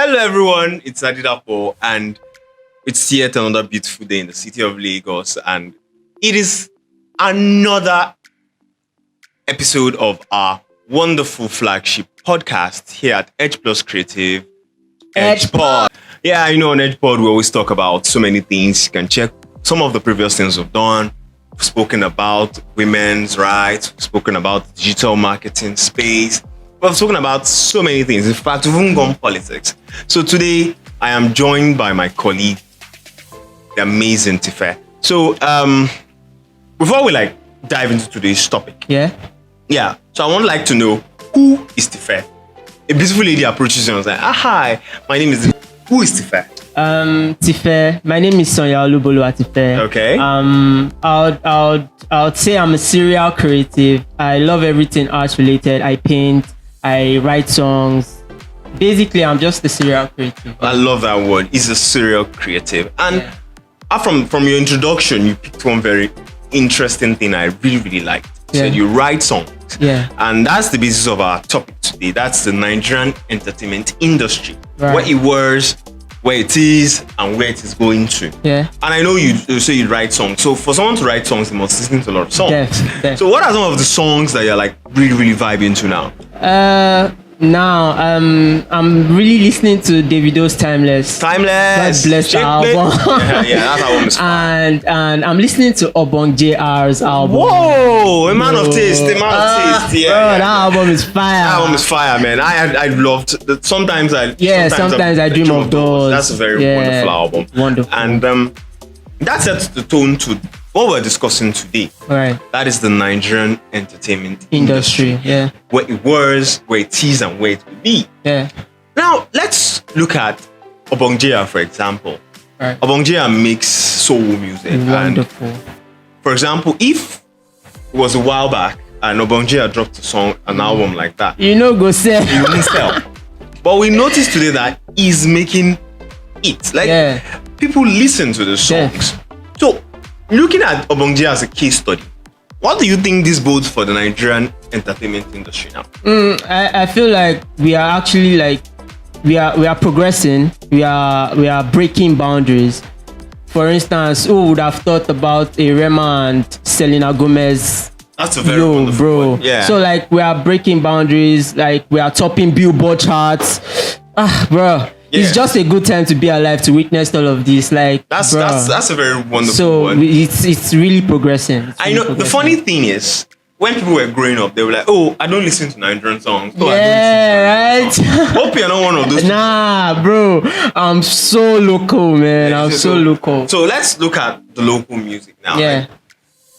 Hello everyone, it's Dapo and it's yet another beautiful day in the city of Lagos, and it is another episode of our wonderful flagship podcast here at Edge Plus Creative, EdgePod. Yeah, you know, on EdgePod we always talk about so many things. You can check some of the previous things we've done. We've spoken about women's rights, we've spoken about digital marketing space. We've spoken about so many things. In fact, we've even gone politics. So today, I am joined by my colleague, the amazing Tife. So, before we dive into today's topic, yeah. So I would to know, who is Tife? A beautiful lady approaches you and was like, hi, my name is. Who is Tife? Tife, my name is Sonia Olubolu Tife. Okay. I would say I'm a serial creative. I love everything arts related. I paint. I write songs. Basically, I'm just a serial creative. I love that word. It's a serial creative. And from your introduction, you picked one very interesting thing I really liked. You said you write songs. Yeah. And that's the basis of our topic today. That's the Nigerian entertainment industry. Right. Where it was, where it is, and where it is going to. Yeah. And I know you say you write songs. So for someone to write songs, they must listen to a lot of songs. Yes. So what are some of the songs that you're really vibing to now? Now I'm really listening to Davido's Timeless. God bless the album. Yeah, that album is fine. And I'm listening to Obong JR's album. Whoa, a man of taste, Yeah, that album is fire. That album is fire, man. I loved. Sometimes I dream of those. That's a very wonderful album. Wonderful. And that sets the tone to what we're discussing today. Right. That is the Nigerian entertainment industry. Yeah. Where it was, where it is, and where it will be. Yeah. Now let's look at Obong JR, for example. Right. Obong JR makes soul music. Wonderful. And for example, if it was a while back and Obong JR dropped a song, an album like that, go sell. it wouldn't sell. But we noticed today that he's making it. People listen to the songs. So, looking at Obong JR as a case study, what do you think this bodes for the Nigerian entertainment industry now? I feel like we are actually we are progressing. We are breaking boundaries. For instance, who would have thought about a Rema and Selena Gomez? That's a very wonderful bro. One. Yeah. So we are breaking boundaries. We are topping Billboard charts. Bro. Yeah. It's just a good time to be alive to witness all of this. That's a very wonderful so one. It's really progressing. The funny thing is, when people were growing up, they were like, "Oh, I don't listen to Nigerian songs." Oh, right. Hope you're not one of those. Nah, bro. I'm so local, man. I'm so local. So let's look at the local music now. Yeah.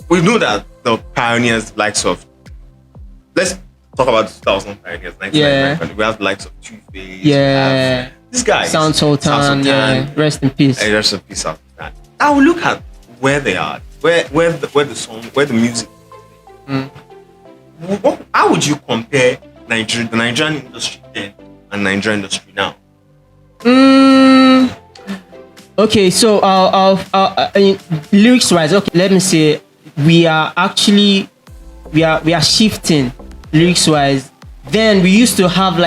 We know that the pioneers, likes of, let's talk about the 2000 pioneers. 1999. We have the likes of Tife. Yeah. This guy, Sound Sultan, rest in peace. Rest in peace after that. I will look at where they are, where the music. How would you compare the Nigerian industry then and Nigerian industry now? Okay, so lyrics wise, okay, let me say we are shifting lyrics wise. Then we used to have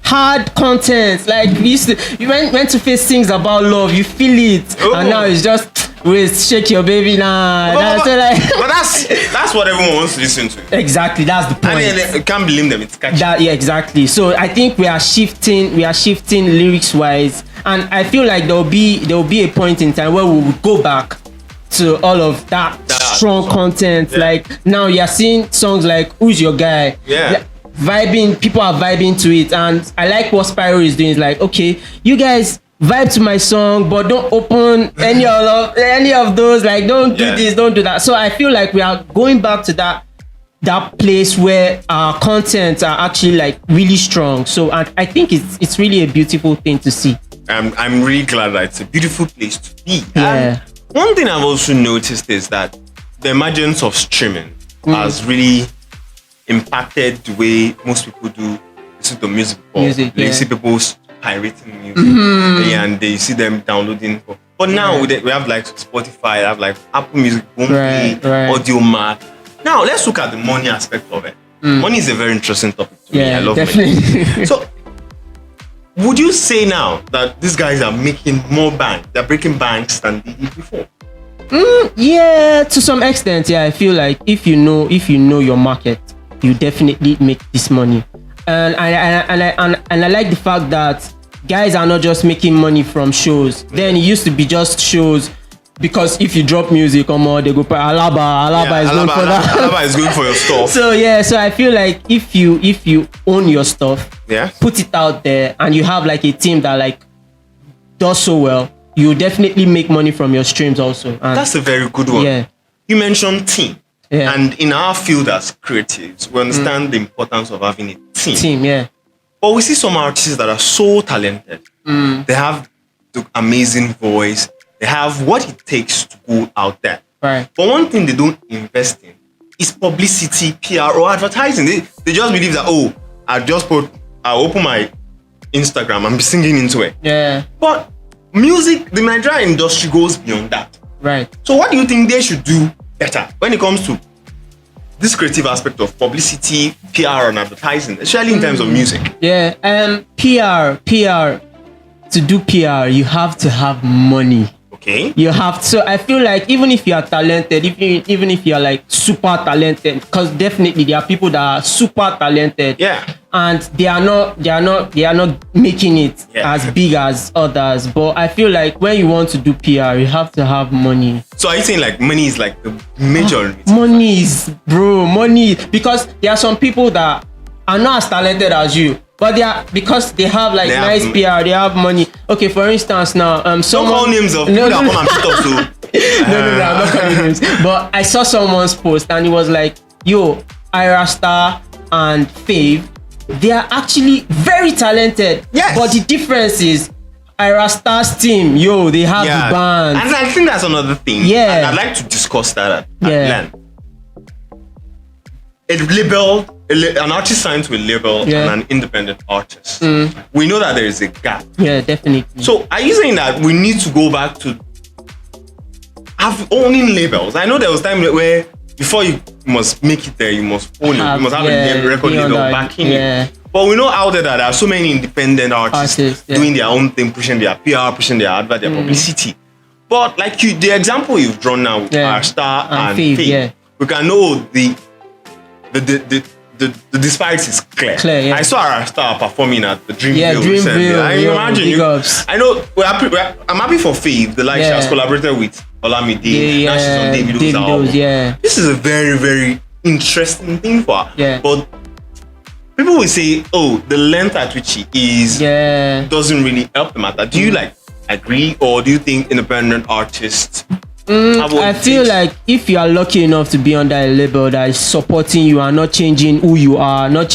hard content, you went to face things about love, you feel it, and now it's just shake your baby now. But that's what everyone wants to listen to. Exactly, that's the point. I mean, you can't blame them. It's catchy. Exactly. So I think we are shifting lyrics wise, and I feel like there will be a point in time where we will go back to all of that strong content. Now you're seeing songs like "Who's Your Guy?" Yeah. Vibing, people are vibing to it, and I like what Spyro is doing. It's okay, you guys vibe to my song, but don't open any of those. Don't do this, don't do that. So I feel like we are going back to that place where our content are actually really strong. So I think it's really a beautiful thing to see. I'm really glad that it's a beautiful place to be. Yeah. One thing I've also noticed is that the emergence of streaming has really impacted the way most people do listen to music. You see people pirating music, and they see them downloading. But now we have Spotify, have Apple Music, Boomplay, Audio Mac. Now let's look at the money aspect of it. Money is a very interesting topic to me. I love definitely. money. So would you say now that these guys are making more bank? They're breaking banks than they did before. Yeah, to some extent. Yeah, I feel like if you know your market, you definitely make this money. And I like the fact that guys are not just making money from shows. Then it used to be just shows. Because if you drop music, they go for Alaba is going for that. Alaba is going for your stuff. So I feel like if you own your stuff, put it out there, and you have like a team that like does so well, you definitely make money from your streams also. And that's a very good one. Yeah. You mentioned team. Yeah. And in our field as creatives, we understand the importance of having a team. Team, yeah. But we see some artists that are so talented. They have the amazing voice. They have what it takes to go out there. Right. But one thing they don't invest in is publicity, PR, or advertising. They just believe that, I'll open my Instagram and be singing into it. Yeah. But music, the Nigerian industry goes beyond that. Right. So what do you think they should do better when it comes to this creative aspect of publicity, PR, and advertising, especially in terms of music? Yeah. PR. To do PR, you have to have money. Okay. You have to. So I feel like even if you are talented, even if you are like super talented, because definitely there are people that are super talented. Yeah. And they are not making it as big as others. But I feel like when you want to do PR, you have to have money. So are you saying like money is like the major money, because there are some people that are not as talented as you. But because they have like nice PR, they have money. Okay, for instance, now someone. Don't call names of people that come and pit up to. No, I'm not calling names. But I saw someone's post and it was like, "Yo, Ira Star and Fave, they are actually very talented. Yes. But the difference is, Ira Star's team, they have the band. And I think that's another thing. Yeah. And I'd like to discuss that at length. An artist signed to a label and an independent artist. We know that there is a gap. Yeah, definitely. So are you saying that we need to go back to owning labels? I know there was time where before you must make it there, you must own it. You must have a record label backing it. But we know out there that there are so many independent artists doing their own thing, pushing their PR, pushing their advert, their publicity. But like the example you've drawn now with our Star and Faith, we can know the disparity is clear. I saw our Star performing at the Dreamville recently. I imagine I know I'm happy for Faith. The she has collaborated with Olamide. Now she's on Davido's album. This is a very, very interesting thing for her. But people will say, the length at which she is doesn't really help the matter. Do you agree, or do you think independent artists? I feel like if you are lucky enough to be under a label that is supporting you and not changing who you are, not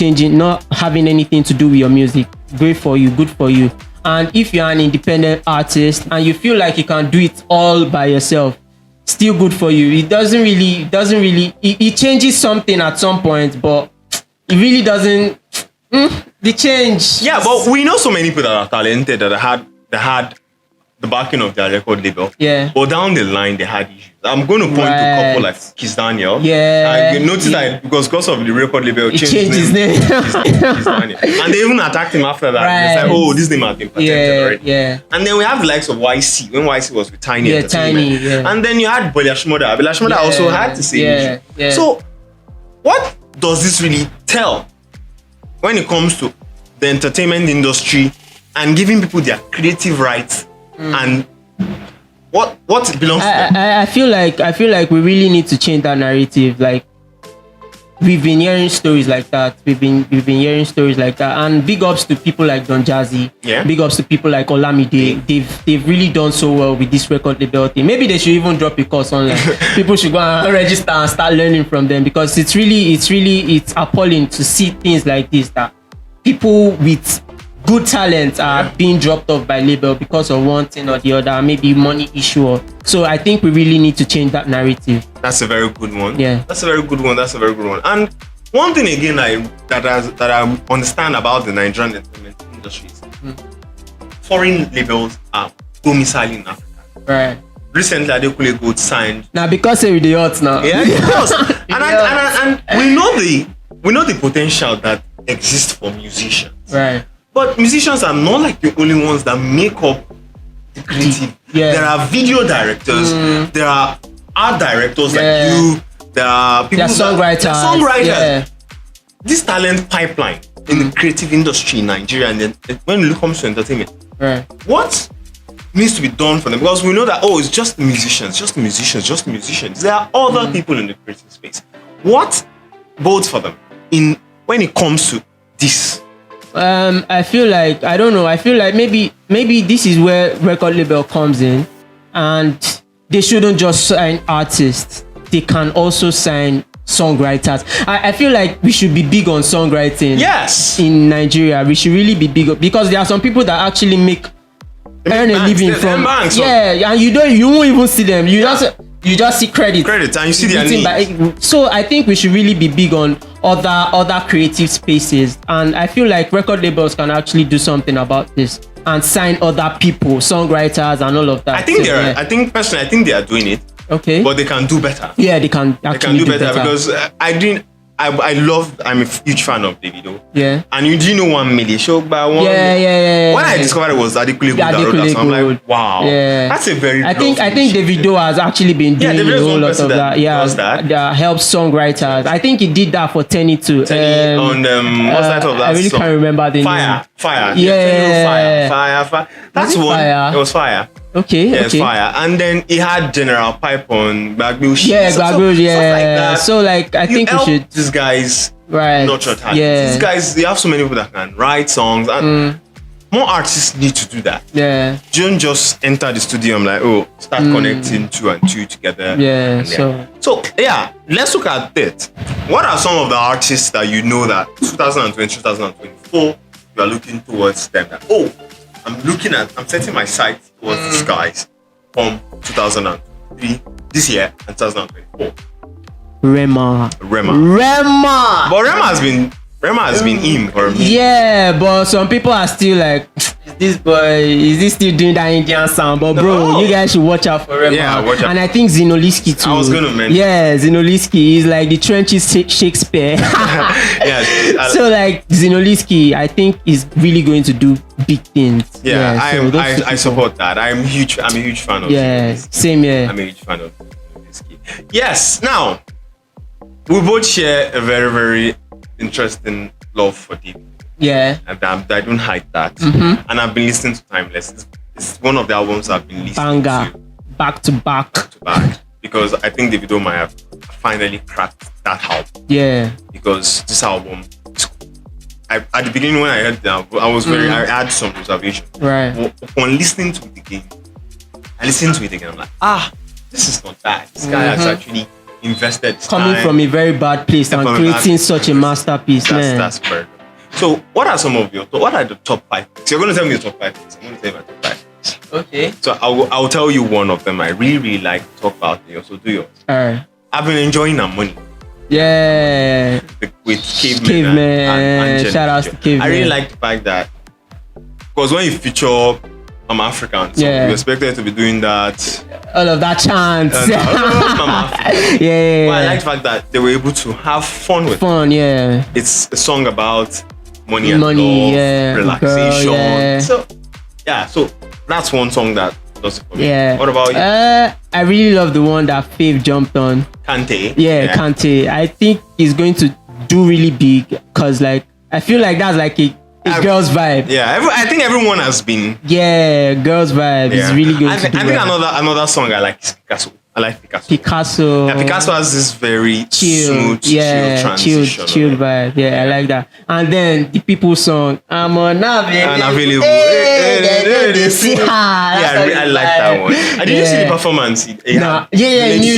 having anything to do with your music, great for you, good for you. And if you're an independent artist and you feel like you can do it all by yourself, still good for you. It doesn't really, it changes something at some point, but it really doesn't, the change. Yeah, but we know so many people that are talented that had the backing of their record label. Yeah. But down the line, they had issues. I'm going to point to a couple like Kiss Daniel. Yeah. And you notice that because of the record label, changed his name. Kiss Daniel. And they even attacked him after that. They said, this name has been patented already. Yeah. And then we have the likes of YC, when YC was with Tiny Entertainment. Tiny. And then you had Bola Shmoda. Bola Shmoda also had the same issue. Yeah. So, what does this really tell when it comes to the entertainment industry and giving people their creative rights? And what belongs to them? I feel like we really need to change that narrative. Like, we've been hearing stories like that. We've been hearing stories like that. And big ups to people like Don Jazzy. Yeah. Big ups to people like Olamide. They've really done so well with this record label thing. Maybe they should even drop a course online. People should go and register and start learning from them, because it's appalling to see things like this, that people with good talent are being dropped off by label because of one thing or the other, maybe money issue. So I think we really need to change that narrative. That's a very good one. Yeah. That's a very good one. And one thing again that I understand about the Nigerian entertainment industry is foreign labels are domiciling in Africa. Right. Recently, Adekunle Gold signed. Now because we're the odds now. Yeah, of course. and we know the potential that exists for musicians. Right. But musicians are not like the only ones that make up the creative. Yeah. There are video directors. There are art directors like you. There are people. There are Songwriters. Yeah. This talent pipeline in the creative industry in Nigeria, and then when it comes to entertainment, Right. what needs to be done for them? Because we know that it's just musicians. There are other people in the creative space. What bodes for them when it comes to this? I feel like I don't know. I feel like maybe this is where record label comes in, and they shouldn't just sign artists. They can also sign songwriters. I feel like we should be big on songwriting. Yes. In Nigeria, we should really be big because there are some people that actually earn a living from. Yeah, and you won't even see them. You just see credit, and you see their name. So I think we should really be big on other creative spaces, and I feel like record labels can actually do something about this and sign other people, songwriters, and all of that. I think personally, I think they are doing it. Okay. But they can do better. Yeah, they can actually do better because I'm a huge fan of Davido. Yeah. And you do know 1 million show by one. Yeah. When I discovered it was Adekunle Gold that wrote that song, I'm like, wow. Yeah. That's a very I think Davido has actually been doing a whole lot of that. Yeah. That helps songwriters. I think he did that for Tenny too. What's that of that I really song? can't remember the name. Fire. Yeah. Fire. That's one. Fire? It was Fire. Okay. Yeah, it's Fire. And then he had General Pipe on Bagbush. Yeah, Bagbush. Yeah. Stuff like that. So like, I think we should. These guys. Right. Not your talent. Yeah. These guys, they have so many people that can write songs, and more artists need to do that. Yeah. Don't just enter the studio and start connecting 2 and 2 together. Yeah. So yeah, let's look at it. What are some of the artists that you know that 2020, 2024 you are looking towards them? That I'm setting my sight towards these guys from 2003, this year, and 2024. Rema. But Rema has been him for me. Yeah, but some people are still like, is this still doing that Indian sound? But bro, you guys should watch out for Rema. Yeah, watch out. And I think Zinoliski too. I was gonna mention. Yeah, Zinoliski is like the trenches Shakespeare. Yeah. So like Zinoliski, I think is really going to do big things. Yeah, I support that. I'm a huge fan of. Yeah, Zinoliski. same here. I'm a huge fan of Zinoliski. Yes. Now, we both share a very, very interesting love for Davido. Yeah. And I don't hide that. And I've been listening to Timeless. It's one of the albums I've been listening to. Back to back. Because I think Davido might have finally cracked that album. Yeah. Because this album, at the beginning when I heard the album, I had some reservations. Right. Upon listening to it again, I'm like, this is not bad. This guy has actually invested coming time. From a very bad place and creating such a masterpiece. That's perfect. So, what are the top 5? So, you're going to tell me the top 5 things. I'm going to tell you my top 5 things. Okay. So, I'll tell you one of them I really, really like to talk about. You also do yours. Alright. I've been enjoying our money. Yeah. With Caveman. And shout out to Caveman. I really like the fact that, because when you feature African, so you expected to be doing that. All of that chants. Yeah. But I like the fact that they were able to have fun with it. Yeah. It's a song about money and love, relaxation. Girl, So that's one song that does it for me. Yeah. What about you? I really love the one that Faith jumped on. Kante. Yeah, Kante. I think he's going to do really big because like I feel like that's like a girl's vibe. Yeah, I think everyone has been. Yeah, girls vibe is really good. I think another song I like is Picasso. I like Picasso. Yeah, Picasso has this very smooth, transition. Chill vibe. Yeah, I like that. And then the people song, I'm unavailable. I like that one. I didn't see the performance. In New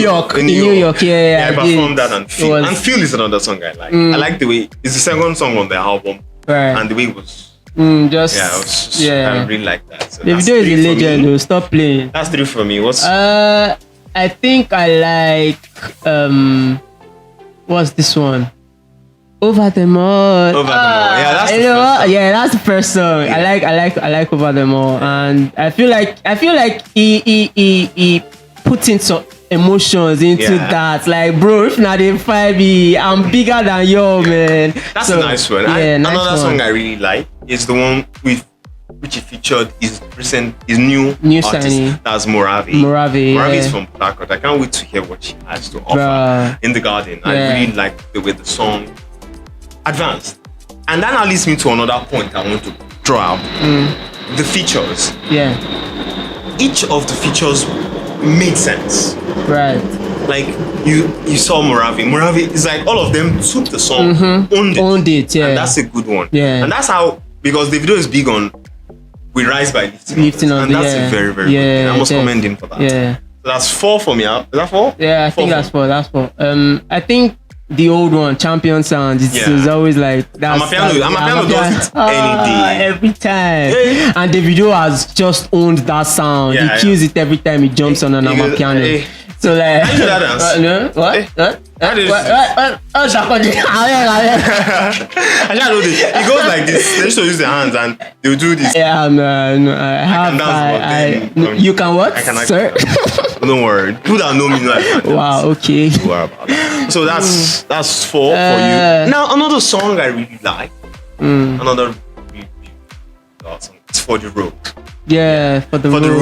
York. Yeah, I performed that and Feel. And Feel is another song I like. I like the way it's the second song on the album. Right. And the way it was. I really like that. So the video is a legend though. Stop playing. That's 3 for me. What's I think I like what's this one? Over them all. Yeah, that's the first song. Yeah. I like Over them all, and I feel like he puts in some emotions into that. Like, bro, if not in 5E, I'm bigger than you, man. That's a nice one. Yeah, another song I really like is the one with which he featured his new artist. signing. That's Moravi. Moravi is from Port Harcourt. I can't wait to hear what she has to offer Bruh. in the garden. Yeah. I really like the way the song advanced. And that now leads me to another point I want to draw out. The features. Yeah. Each of the features made sense. Right. Like you saw Moravi. Moravi is like all of them took the song, owned it. Yeah. And that's a good one. Yeah. And that's how, because Davido is big on we rise by lifting on and that's a very, very good thing. I must commend him for that. Yeah. So that's 4 for me. Is that 4? Yeah, I think that's 4. That's 4. I think the old one, Champion Sound, it's always like that's. Amapiano does it any day, every time. Yeah. And Davido has just owned that sound. Yeah, he kills it every time he jumps on an Amapiano. Hey. So like, How you do that dance? No, what? Hey. What? How do you What? Oh, I don't know this. It goes like this. They used to use their hands and they'll do this. yeah, no, I have. You can what, sir? Don't worry. People that know me know I can dance. Wow. Okay. Don't worry about that. So that's 4 for you. Now another song I really like. Another review song. It's For the Road. Yeah, for the road. For the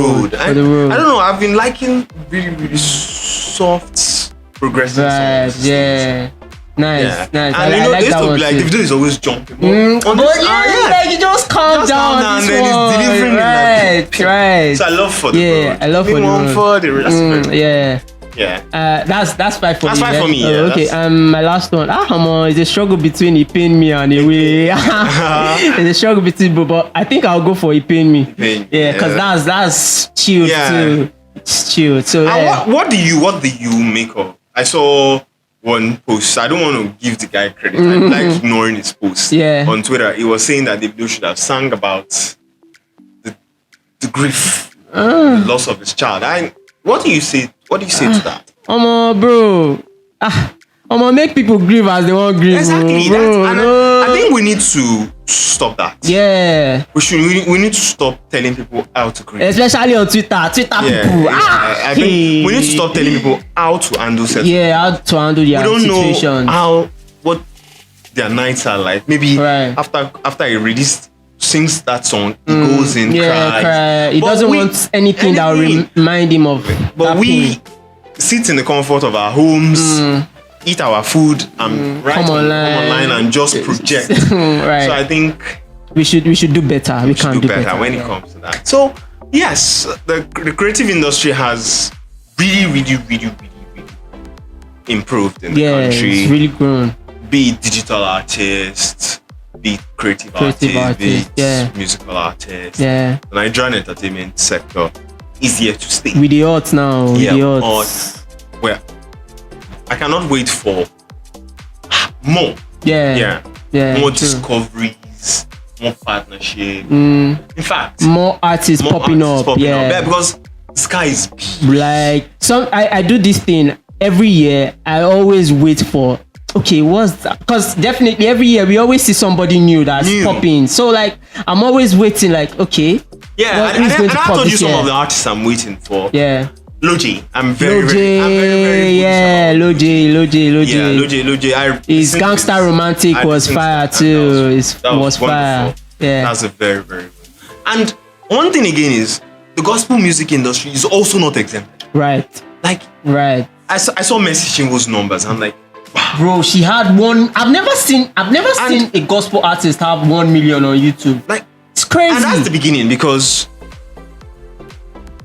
road. I don't know. I've been liking really, really soft, progressive songs. Yeah. Nice. And I like that one like too. Davido is always jumping. Like you just calm down. And then he's delivering Right. So I love For the Road. Yeah, I love For the Road. For the Road. Yeah. That's 5 for me. That's 5 for me. Yeah, okay. My last one. It's a struggle between He Pain Me and Away. It's a struggle between both, but I think I'll go for He Pain Me. Yeah, because that's chill too. It's chill. So what do you make of? I saw one post. I don't want to give the guy credit. I like ignoring his post. Yeah. On Twitter, he was saying that Davido should have sang about the grief, the loss of his child. What do you say? What do you say to that? Bro. Make people grieve as they want grieve. Exactly. Bro, I think we need to stop that. Yeah. We need to stop telling people how to grieve. Especially on Twitter. People. I think we need to stop telling people how to handle certain. Yeah, how to handle their situations. We don't know what their nights are like. Maybe after he released, sings that song, he goes in, cries. He doesn't want anything that will remind him of. But we sit in the comfort of our homes, eat our food, and come online and just project. Right. So I think we should do better. We can do better when it comes to that. So yes, the creative industry has really, really, really, really, really improved in the country. It's really grown. Be it digital artists, be it creative artists, be it musical artists. Yeah. The Nigerian entertainment sector is here to stay. With the odds now. Well, I cannot wait for more. More discoveries, more partnership. In fact, more artists popping up. Yeah, because the sky is big. Like I do this thing every year. I always wait for. Okay, what's that? Because definitely every year we always see somebody new that's popping. So like I'm always waiting. Like okay, and I told you some of the artists I'm waiting for. Yeah, Loji, I'm very bullish. Loji. His Gangsta Romantic was fire too. It was fire. Yeah, that's a very, very good. And one thing again is the gospel music industry is also not exempted. Right. I saw Mercy Chinwo's numbers. I'm like, wow. Bro, she had one. I've never seen a gospel artist have 1 million on YouTube. Like, it's crazy. And that's the beginning, because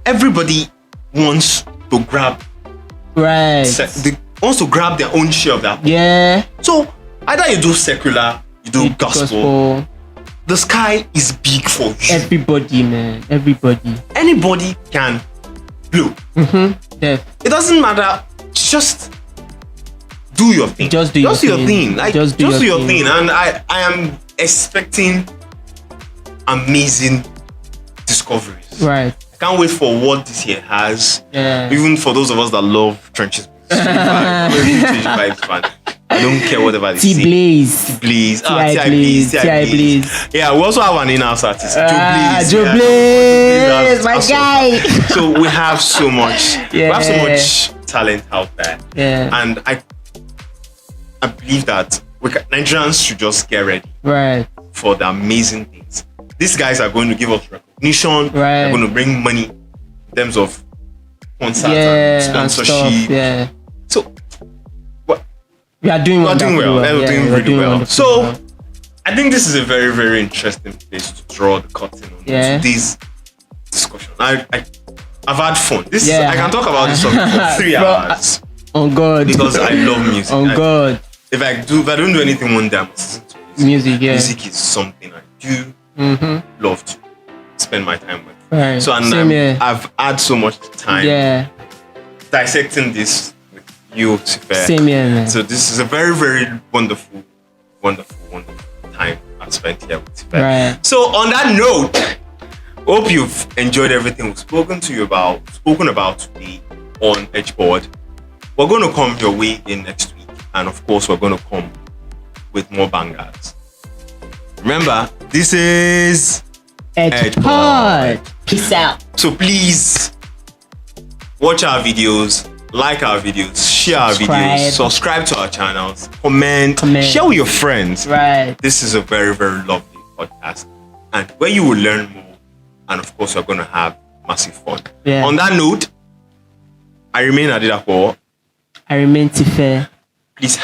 everybody wants to grab wants to grab their own share of that. Yeah. So either you do secular, you do gospel. The sky is big for you. Everybody, man. Everybody. Anybody can blow. Yeah. It doesn't matter. Just do your thing. Just do your thing. Like, just do your thing. And I am expecting amazing discoveries. Right. I can't wait for what this year has. Yeah. Even for those of us that love trenches. I don't care whatever they say. T-Blaze. T-Blaze. Yeah, we also have an in-house artist. Joe Blaze, my guy. So we have so much. We have so much talent out there. Yeah. And I believe that Nigerians should just get ready. Right. for the amazing things. These guys are going to give us recognition. Right. They're going to bring money in terms of concerts and and sponsorship. stuff, yeah. So We are doing we're doing well. wonderfully We're doing we're really well. wonderfully So well. I think this is a very, very interesting place to draw the curtain on today's discussion. I've had fun. I can talk about this topic for 3 hours. Oh God. Because I love music. Oh God. If I don't do anything one day, I'm listening to music. Music is something I do love to spend my time with. Right. So I've had so much time dissecting this with you, Tife. Same here, man. So this is a very, very wonderful time I've spent here with Tife. Right. So on that note, hope you've enjoyed everything we've spoken about today on EdgePod. We're going to come your way in next week, and of course, we're going to come with more bangers. Remember, this is EdgePod. Peace out. So please watch our videos, like our videos, share our videos, subscribe to our channels, comment, share with your friends. Right. This is a very, very lovely podcast, and where you will learn more, and of course, we're going to have massive fun. Yeah. On that note, I remain Dapo. I remain Tife. Please